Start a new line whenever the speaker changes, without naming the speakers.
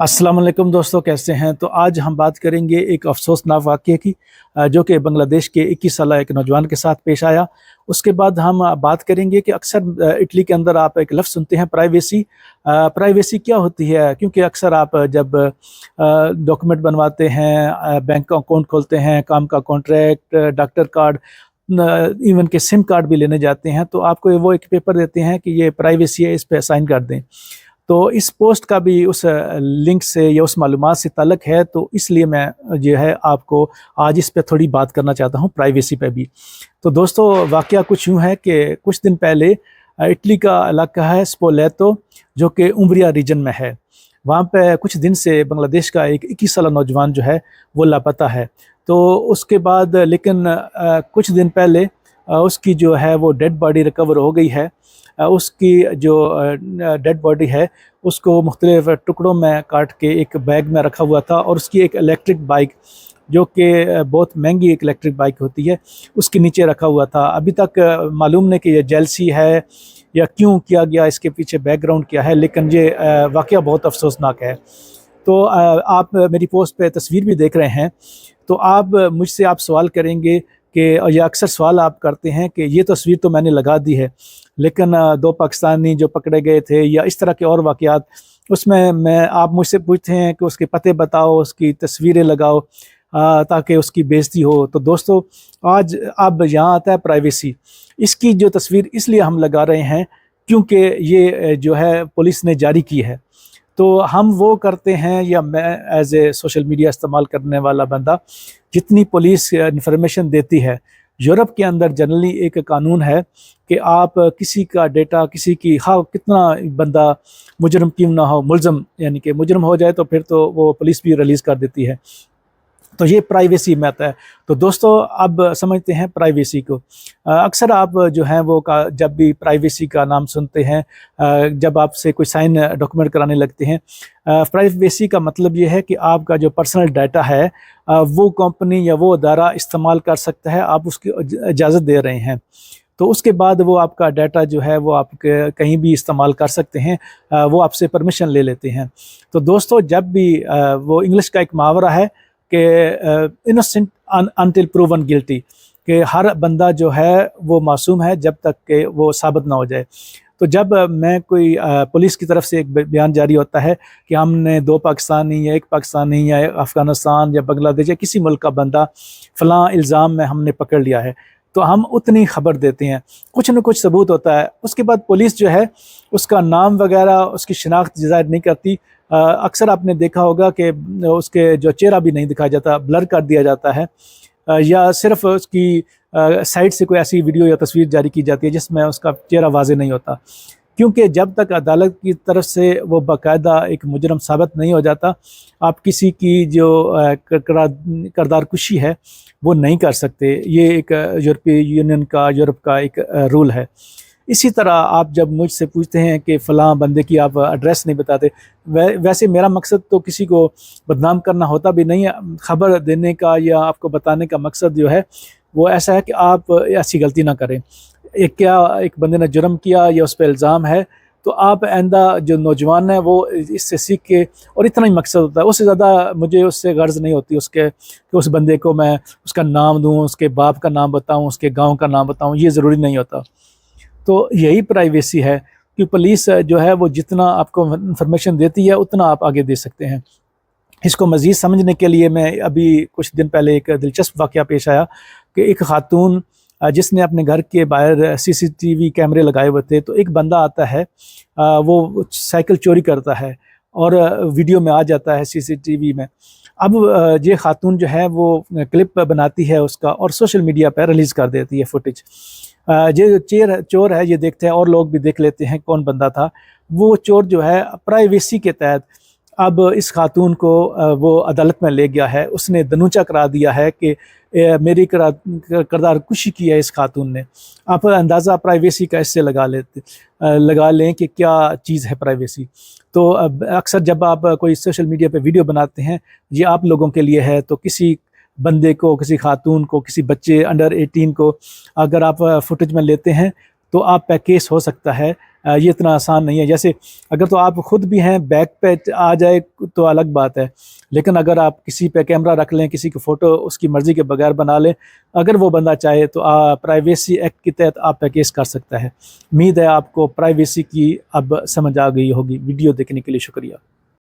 अस्सलाम वालेकुम दोस्तों, कैसे हैं। तो आज हम बात करेंगे एक अफसोसनाक वाक़ये की जो कि बांग्लादेश के 21 साला एक नौजवान के साथ पेश आया। उसके बाद हम बात करेंगे कि अक्सर इटली के अंदर आप एक लफ्ज़ सुनते हैं प्राइवेसी। प्राइवेसी क्या होती है, क्योंकि अक्सर आप जब डॉक्यूमेंट बनवाते हैं, बैंक का अकाउंट खोलते हैं, काम का कॉन्ट्रैक्ट, डॉक्टर कार्ड, इवन के सिम कार्ड भी लेने जाते हैं, तो आपको वो एक पेपर देते हैं कि ये प्राइवेसी है, इस पे साइन कर दें। तो इस पोस्ट का भी उस लिंक से या उस मालूमात से ताल्लुक़ है, तो इसलिए मैं जो है आपको आज इस पे थोड़ी बात करना चाहता हूँ, प्राइवेसी पे भी। तो दोस्तों, वाक़या कुछ यूँ है कि कुछ दिन पहले इटली का इलाका है स्पोलेतो, जो कि उम्ब्रिया रीजन में है। वहाँ पे कुछ दिन से बांग्लादेश का एक 21 साला नौजवान जो है वो लापता है। तो उसके बाद लेकिन कुछ दिन पहले उसकी जो है वो डेड बॉडी रिकवर हो गई है। उसकी जो डेड बॉडी है उसको मुख्तलिफ टुकड़ों में काट के एक बैग में रखा हुआ था, और उसकी एक इलेक्ट्रिक बाइक, जो कि बहुत महंगी एक इलेक्ट्रिक बाइक होती है, उसके नीचे रखा हुआ था। अभी तक मालूम नहीं कि ये जेलसी है या क्यों किया गया, इसके पीछे बैकग्राउंड क्या है, लेकिन ये वाक़या बहुत अफसोसनाक है। तो आप मेरी पोस्ट पे तस्वीर भी देख रहे हैं, तो आप मुझसे सवाल करेंगे कि, और ये अक्सर सवाल आप करते हैं कि ये तस्वीर तो मैंने लगा दी है, लेकिन दो पाकिस्तानी जो पकड़े गए थे या इस तरह के और वाक़यात, उसमें आप मुझसे पूछते हैं कि उसके पते बताओ, उसकी तस्वीरें लगाओ ताकि उसकी बेइज्जती हो। तो दोस्तों, आज अब यहाँ आता है प्राइवेसी। इसकी जो तस्वीर इसलिए हम लगा रहे हैं क्योंकि ये जो है पुलिस ने जारी की है। तो हम वो करते हैं, या मैं एज ए सोशल मीडिया इस्तेमाल करने वाला बंदा, जितनी पुलिस इंफॉर्मेशन देती है। यूरोप के अंदर जनरली एक कानून है कि आप किसी का डेटा, किसी की कितना बंदा मुजरम क्यों ना हो, मुलज़म यानी कि मुजरम हो जाए तो फिर तो वो पुलिस भी रिलीज़ कर देती है। तो ये प्राइवेसी में आता है। तो दोस्तों, अब समझते हैं प्राइवेसी को। अक्सर आप जो हैं वो जब भी प्राइवेसी का नाम सुनते हैं, जब आपसे कोई साइन डॉक्यूमेंट कराने लगते हैं, प्राइवेसी का मतलब ये है कि आपका जो पर्सनल डाटा है वो कंपनी या वो अदारा इस्तेमाल कर सकता है, आप उसकी इजाज़त दे रहे हैं। तो उसके बाद वो आपका डाटा जो है वो आप कहीं भी इस्तेमाल कर सकते हैं, वो आपसे परमिशन ले लेते हैं। तो दोस्तों, जब भी वो इंग्लिश का एक मुहावरा है कि इनोसेंट अनटिल प्रूवन गिल्टी, कि हर बंदा जो है वो मासूम है जब तक कि वो साबित ना हो जाए। तो जब मैं कोई पुलिस की तरफ से एक बयान जारी होता है कि हमने 2 पाकिस्तानी या 1 पाकिस्तानी या अफ़गानिस्तान या बांग्लादेश या किसी मुल्क का बंदा फ़लाँ इल्ज़ाम में हमने पकड़ लिया है, तो हम उतनी खबर देते हैं, कुछ न कुछ सबूत होता है। उसके बाद पुलिस जो है उसका नाम वगैरह, उसकी शिनाख्त ज़ाहिर नहीं करती। अक्सर आपने देखा होगा कि उसके जो चेहरा भी नहीं दिखाया जाता, ब्लर कर दिया जाता है, या सिर्फ उसकी साइड से कोई ऐसी वीडियो या तस्वीर जारी की जाती है जिसमें उसका चेहरा वाज़ेह नहीं होता। क्योंकि जब तक अदालत की तरफ से वो बाकायदा एक मुजरम साबित नहीं हो जाता, आप किसी की जो किरदार कुशी है वो नहीं कर सकते। ये एक यूरोपीय यूनियन का, यूरोप का एक रूल है। इसी तरह आप जब मुझसे पूछते हैं कि फ़लाँ बंदे की आप एड्रेस नहीं बताते, वैसे मेरा मकसद तो किसी को बदनाम करना होता भी नहीं है। ख़बर देने का या आपको बताने का मकसद जो है वो ऐसा है कि आप ऐसी गलती ना करें। एक बंदे ने जुर्म किया या उस पर इल्ज़ाम है, तो आप आइंदा जो नौजवान है वो इससे सीख के, और इतना ही मकसद होता है, उससे ज़्यादा मुझे उससे गर्ज़ नहीं होती उसके कि उस बंदे को मैं उसका नाम दूँ, उसके बाप का नाम बताऊँ, उसके गाँव का नाम बताऊँ, ये ज़रूरी नहीं होता। तो यही प्राइवेसी है कि पुलिस जो है वो जितना आपको इन्फॉर्मेशन देती है उतना आप आगे दे सकते हैं। इसको मज़ीद समझने के लिए मैं अभी कुछ दिन पहले एक दिलचस्प वाक़या पेश आया कि एक ख़ातून जिसने अपने घर के बाहर सीसीटीवी कैमरे लगाए हुए थे, तो एक बंदा आता है, वो साइकिल चोरी करता है और वीडियो में आ जाता है सीसीटीवी में। अब ये ख़ातून जो है वो क्लिप बनाती है उसका और सोशल मीडिया पर रिलीज़ कर देती है फुटेज। ये चोर है, ये देखते हैं और लोग भी देख लेते हैं कौन बंदा था। वो चोर जो है प्राइवेसी के तहत अब इस खातून को वो अदालत में ले गया है। उसने दनूचा करा दिया है कि मेरी किरदार कुशी की है इस खातून ने। आप अंदाज़ा प्राइवेसी का इससे लगा लें कि क्या चीज़ है प्राइवेसी। तो अक्सर जब आप कोई सोशल मीडिया पे वीडियो बनाते हैं, ये आप लोगों के लिए है, तो किसी बंदे को, किसी खातून को, किसी बच्चे अंडर 18 को अगर आप फुटेज में लेते हैं तो आप पे केस हो सकता है یہ اتنا آسان نہیں ہے. جیسے اگر تو آپ خود بھی ہیں بیک پہ آ جائے تو الگ بات ہے، لیکن اگر آپ کسی پہ کیمرہ رکھ لیں، کسی کی فوٹو اس کی مرضی کے بغیر بنا لیں، اگر وہ بندہ چاہے تو پرائیویسی ایکٹ کے تحت آپ پہ کیس کر سکتا ہے. امید ہے آپ کو پرائیویسی کی اب سمجھ آ گئی ہوگی. ویڈیو دیکھنے کے لیے شکریہ.